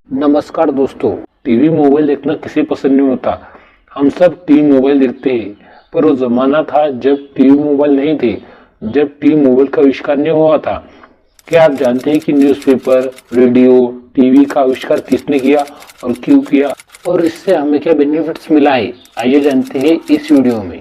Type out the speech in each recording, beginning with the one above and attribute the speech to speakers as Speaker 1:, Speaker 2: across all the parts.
Speaker 1: नमस्कार दोस्तों। TV mobile देखना किसे पसंद नहीं होता। हम सब टीवी मोबाइल देखते हैं, पर वो जमाना था जब टीवी मोबाइल नहीं थे, जब टीवी मोबाइल का आविष्कार नहीं हुआ था। क्या आप जानते हैं कि न्यूज़पेपर, रेडियो, टीवी का आविष्कार किसने किया और क्यों किया, और इससे हमें क्या बेनिफिट्स मिला है? आइए जानते हैं इस वीडियो में।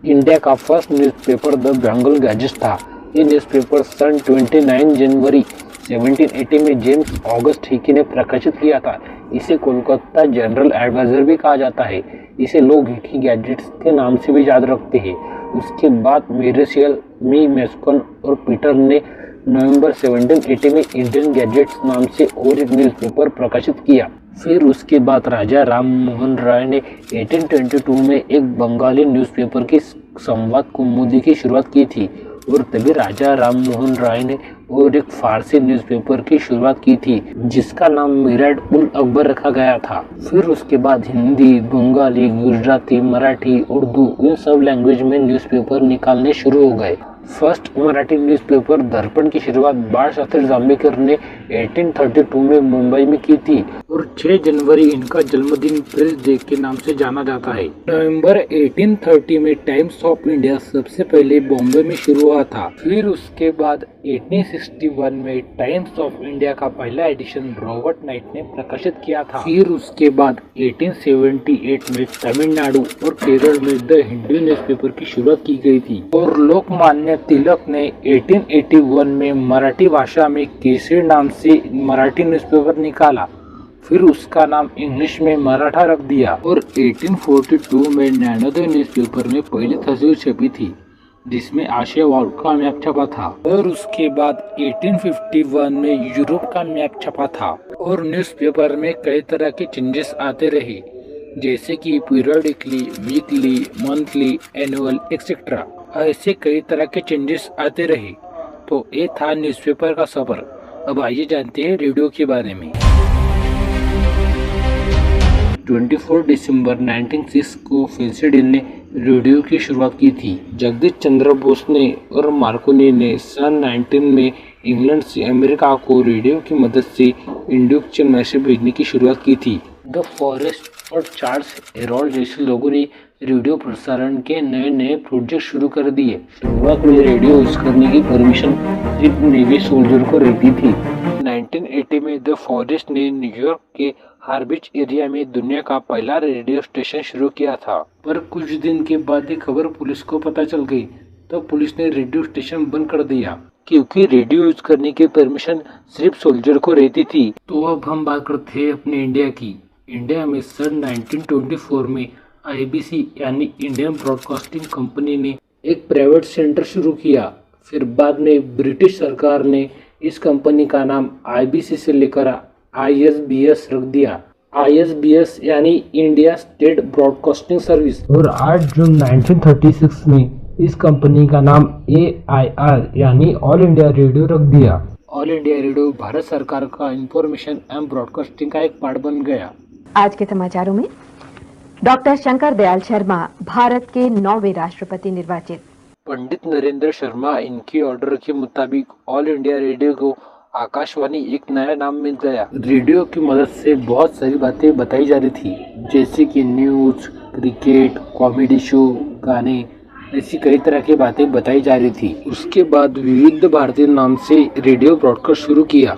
Speaker 1: इंडिया का first newspaper the Bengal gazette था। ये न्यूज़पेपर सन 29 जनवरी 1780 में जेम्स ऑगस्ट हिकी ने प्रकाशित किया था। इसे कोलकाता जनरल एडवाइजर भी कहा जाता है। इसे लोग हिकी गैजेट्स के नाम से भी याद रखते हैं। उसके बाद मेरेशियल, मी मेस्कन और पीटर ने नवंबर 1780 में इंडियन गैजेट्स नाम से और एक न्यूज़पेपर प्रकाशित किया। फिर उसके बाद राजा राम मोहन राय ने 1822 में एक बंगाली न्यूज़पेपर की संवाद कौमुदी की शुरुआत की थी, और तभी राजा राम मोहन राय ने और एक फारसी न्यूज़पेपर की शुरुआत की थी जिसका नाम मिराट उल अकबर रखा गया था। फिर उसके बाद हिंदी, बंगाली, गुजराती, मराठी, उर्दू इन सब लैंग्वेज में न्यूज़पेपर निकालने शुरू हो गए। फर्स्ट मराठी न्यूज़पेपर दर्पण की शुरुआत बाळशास्त्री जांभेकर ने 1832 में मुंबई में की थी, और 6 जनवरी इनका जन्मदिन प्रेस डे के नाम से जाना जाता है। नवंबर 1830 में टाइम्स ऑफ इंडिया सबसे पहले बॉम्बे में शुरू हुआ था। फिर उसके बाद 1861 में टाइम्स ऑफ इंडिया का पहला एडिशन रॉबर्ट नाइट ने प्रकाशित किया था। फिर उसके बाद 1878 में तमिलनाडु और केरल में द हिंदू न्यूज़पेपर की शुरुआत की गई थी, और लोकमान्य तिलक ने 1881 में मराठी भाषा में केसरी नाम से मराठी न्यूज़पेपर निकाला। फिर उसका नाम इंग्लिश में मराठा रख दिया, और 1842 में नैनोदय न्यूज़पेपर में पहली तस्वीर छपी थी जिसमें आशिया का मैप छपा था। और उसके बाद 1851 में यूरोप का मैप छपा था। और न्यूज़पेपर में कई तरह के चेंजेस आते रहे, जैसे कि periodically, weekly, monthly, annual etcetera. ऐसे कई तरह के चेंजेस आते रहे। तो ये था न्यूज़पेपर का सफर। अब आइए जानते हैं रेडियो के बारे में। 24 दिसंबर 1906 को फेंसिडिन ने रेडियो की शुरुआत की थी। जगदीश चंद्र बोस ने और मार्कोनी ने सन 19 में इंग्लैंड से अमेरिका को रेडियो की मदद से इंडक्शन मैसेज भेजने की शुरुआत की थी। द फॉरेस्ट और चार्ल्स हेरोल्ड जैसे लोगों ने रेडियो प्रसारण के नए नए प्रोजेक्ट शुरू कर दिए। शुरुआत में रेडियो यूज करने की परमिशन सिर्फ नेवी सोल्जर को रहती थी। 1980 में द फॉरेस्ट ने न्यूयॉर्क के हार्बिच एरिया में दुनिया का पहला रेडियो स्टेशन शुरू किया था, पर कुछ दिन के बाद ये खबर पुलिस को पता चल गई, तो पुलिस ने रेडियो स्टेशन बंद कर दिया क्योंकि रेडियो यूज करने की परमिशन सिर्फ सोल्जर को रहती थी। तो अब हम बात करते हैं अपने इंडिया की। इंडिया में सन 1924 में IBC यानी इंडियन ब्रॉडकास्टिंग कंपनी ने एक प्राइवेट सेंटर शुरू किया। फिर बाद में ब्रिटिश सरकार ने इस कंपनी का नाम IBC से लेकर ISBS रख दिया। ISBS यानी इंडिया स्टेट ब्रॉडकास्टिंग सर्विस। और 8 जून 1936 में इस कंपनी का नाम AIR यानी ऑल इंडिया रेडियो रख दिया। ऑल इंडिया रेडियो भारत सरकार का इंफॉर्मेशन एंड ब्रॉडकास्टिंग का एक पार्ट बन गया।
Speaker 2: आज के समाचारों में डॉक्टर शंकर दयाल शर्मा भारत के 9वें राष्ट्रपति निर्वाचित।
Speaker 1: पंडित नरेंद्र शर्मा इनकी ऑर्डर के मुताबिक ऑल इंडिया रेडियो को आकाशवाणी एक नया नाम मिल गया। रेडियो की मदद से बहुत सारी बातें बताई जा रही थी, जैसे कि न्यूज, क्रिकेट, कॉमेडी शो, गाने, ऐसी कई तरह की बातें बताई जा रही थी। उसके बाद विविध भारती नाम से रेडियो ब्रॉडकास्ट शुरू किया।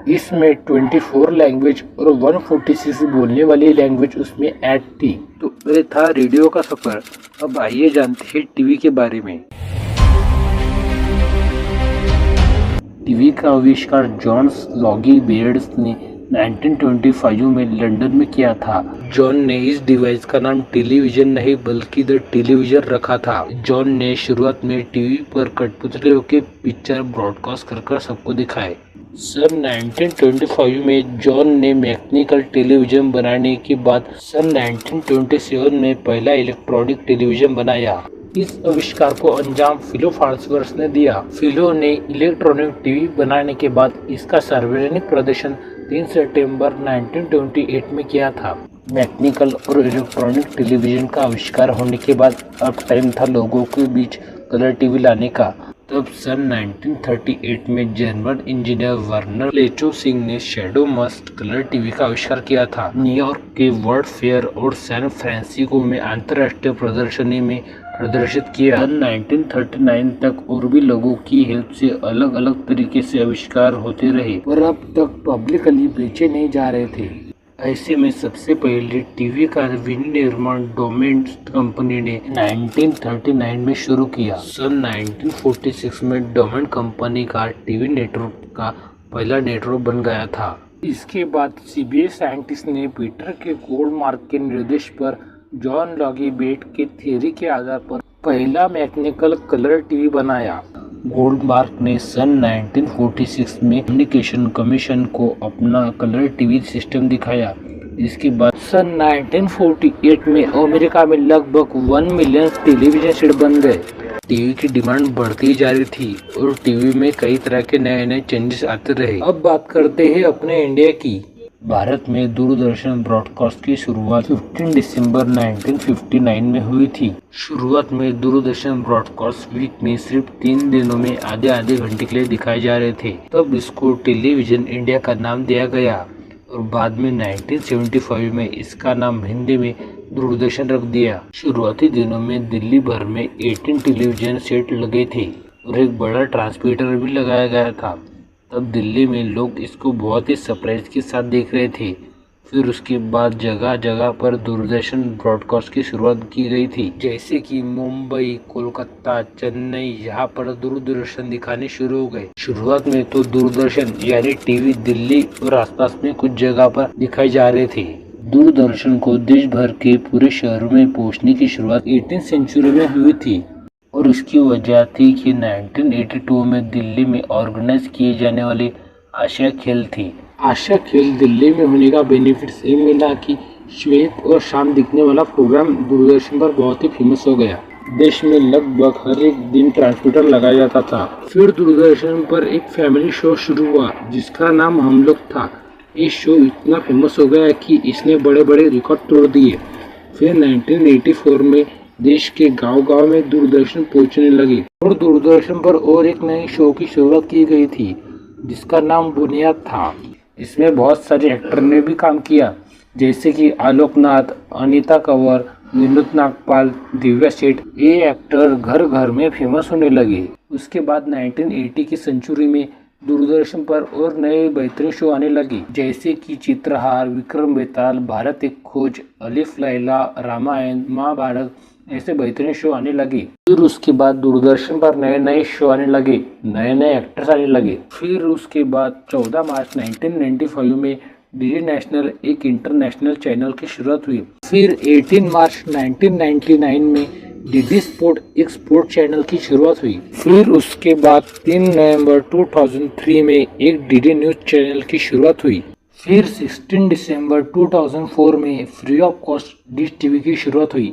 Speaker 1: इसमें 24 लैंग्वेज और 146 बोलने वाली लैंग्वेज उसमें ऐड थी। तो ये था रेडियो का सफर। अब आइए जानते हैं टीवी के बारे में। टीवी का आविष्कार जॉन लॉगी बेयर्ड्स ने 1925 में लंदन में किया था। जॉन ने इस डिवाइस का नाम टेलीविजन नहीं बल्कि द टेलीविजन रखा था। जॉन ने शुरुआत में टीवी पर कठपुतली होकर पिक्चर ब्रॉडकास्ट कर सबको दिखाए। सन 1925 में जॉन ने मैकेनिकल टेलीविजन बनाने के बाद सन 1927 में पहला इलेक्ट्रॉनिक टेलीविजन बनाया। इस आविष्कार को अंजाम फिलो फार्न्सवर्थ ने दिया। फिलो ने इलेक्ट्रॉनिक टीवी बनाने के बाद इसका सार्वजनिक प्रदर्शन 3 सितंबर 1928 में किया था। मैकेनिकल और इलेक्ट्रॉनिक टेलीविजन का आविष्कार होने के बाद अब टाइम था लोगों के बीच कलर टीवी लाने का। तब सन 1938 में जर्मन इंजीनियर वर्नर लेचो सिंह ने शैडो मस्ट कलर टीवी का आविष्कार किया था। न्यूयॉर्क के वर्ल्ड फेयर और सैन फ्रांसिस्को में अंतर्राष्ट्रीय प्रदर्शनी में प्रदर्शित किया। सन 1939 तक और भी लोगों की हेल्प से अलग अलग तरीके से आविष्कार होते रहे, पर अब तक पब्लिकली बेचे नहीं जा रहे थे। ऐसे में सबसे पहले टीवी का विनिर्माण डोमेन्स कंपनी ने 1939 में शुरू किया। सन 1946 में डोमेन कंपनी का टीवी नेटवर्क का पहला नेटवर्क बन गया था। इसके बाद सीबीएस साइंटिस्ट ने पीटर के गोल्डमार्क के निर्देश पर जॉन लॉगी बेट के थ्योरी के आधार पर पहला मैकेनिकल कलर टीवी बनाया। गोल्डमार्क ने सन 1946 में कम्युनिकेशन कमीशन को अपना कलर टीवी सिस्टम दिखाया। इसके बाद सन 1948 में अमेरिका में लगभग 1 मिलियन टेलीविजन सेट बन गए। टीवी की डिमांड बढ़ती जा रही थी और टीवी में कई तरह के नए नए चेंजेस आते रहे। अब बात करते हैं अपने इंडिया की। भारत में दूरदर्शन ब्रॉडकास्ट की शुरुआत 15 दिसंबर 1959 में हुई थी। शुरुआत में दूरदर्शन ब्रॉडकास्ट वीक में सिर्फ 3 दिनों में आधे आधे घंटे के लिए दिखाए जा रहे थे। तब इसको टेलीविजन इंडिया का नाम दिया गया और बाद में 1975 में इसका नाम हिंदी में दूरदर्शन रख दिया। शुरुआती दिनों में दिल्ली भर में 18 टेलीविजन सेट लगे थे और एक बड़ा ट्रांसमीटर भी लगाया गया था। तब दिल्ली में लोग इसको बहुत ही सरप्राइज के साथ देख रहे थे। फिर उसके बाद जगह जगह पर दूरदर्शन ब्रॉडकास्ट की शुरुआत की गई थी, जैसे कि मुंबई, कोलकाता, चेन्नई, यहाँ पर दूरदर्शन दिखाने शुरू हो गए। शुरुआत में तो दूरदर्शन यानी टीवी दिल्ली और आसपास में कुछ जगह पर दिखाए जा रहे थे। दूरदर्शन को देश भर के पूरे शहरों में पहुँचने की शुरुआत 18वीं सेंचुरी में हुई थी और उसकी वजह थी कि 1982 में दिल्ली में ऑर्गेनाइज किए जाने वाले आशिया खेल थी। आशिया खेल दिल्ली में होने का बेनिफिट ये मिला कि श्वेत और शाम दिखने वाला प्रोग्राम दूरदर्शन पर बहुत ही फेमस हो गया। देश में लगभग हर एक दिन ट्रांसमीटर लगाया जाता था। फिर दूरदर्शन पर एक फैमिली शो शुरू हुआ जिसका नाम हम लोग था। इस शो इतना फेमस हो गया कि इसने बड़े बड़े रिकॉर्ड तोड़ दिए। फिर 1984 में देश के गांव-गांव में दूरदर्शन पहुंचने लगे और दूरदर्शन पर और एक नए शो की शुरुआत की गई थी जिसका नाम बुनियाद था। इसमें बहुत सारे एक्टर ने भी काम किया, जैसे कि आलोक नाथ, अनीता कंवर, विनोद नागपाल, दिव्या सेठ। ये एक्टर घर घर में फेमस होने लगे। उसके बाद 1980 की सेंचुरी में दूरदर्शन पर और नए बेहतरीन शो आने लगे, जैसे कि चित्रहार, विक्रम बेताल, भारत एक खोज, अलिफ लैला, रामायण, महाभारत, ऐसे बेहतरीन शो आने लगे। फिर उसके बाद दूरदर्शन पर नए नए शो आने लगे, नए नए एक्टर्स आने लगे। फिर उसके बाद 14 मार्च 1995 में डीडी नेशनल एक इंटरनेशनल चैनल की शुरुआत हुई। फिर 18 मार्च 1999 में डीडी स्पोर्ट एक स्पोर्ट चैनल की शुरुआत हुई। फिर उसके बाद 3 नवंबर 2003 में एक डीडी न्यूज चैनल की शुरुआत हुई। फिर 16 दिसंबर 2004 में free of cost dish TV की शुरुआत हुई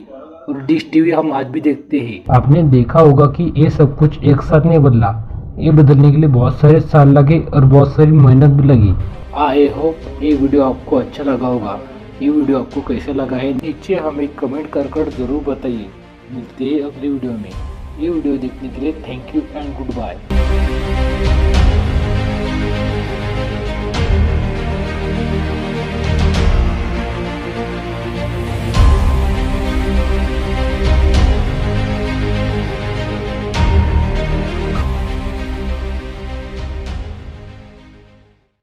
Speaker 1: और डिश टीवी हम आज भी देखते हैं। आपने देखा होगा कि ये सब कुछ एक साथ नहीं बदला, ये बदलने के लिए बहुत सारे साल लगे और बहुत सारी मेहनत भी लगी। आई होप ये वीडियो आपको अच्छा लगा होगा। ये वीडियो आपको कैसा लगा है नीचे हमें कमेंट कर जरूर बताइए। मिलते हैं अगले वीडियो में। ये वीडियो देखने के लिए thank you and good bye.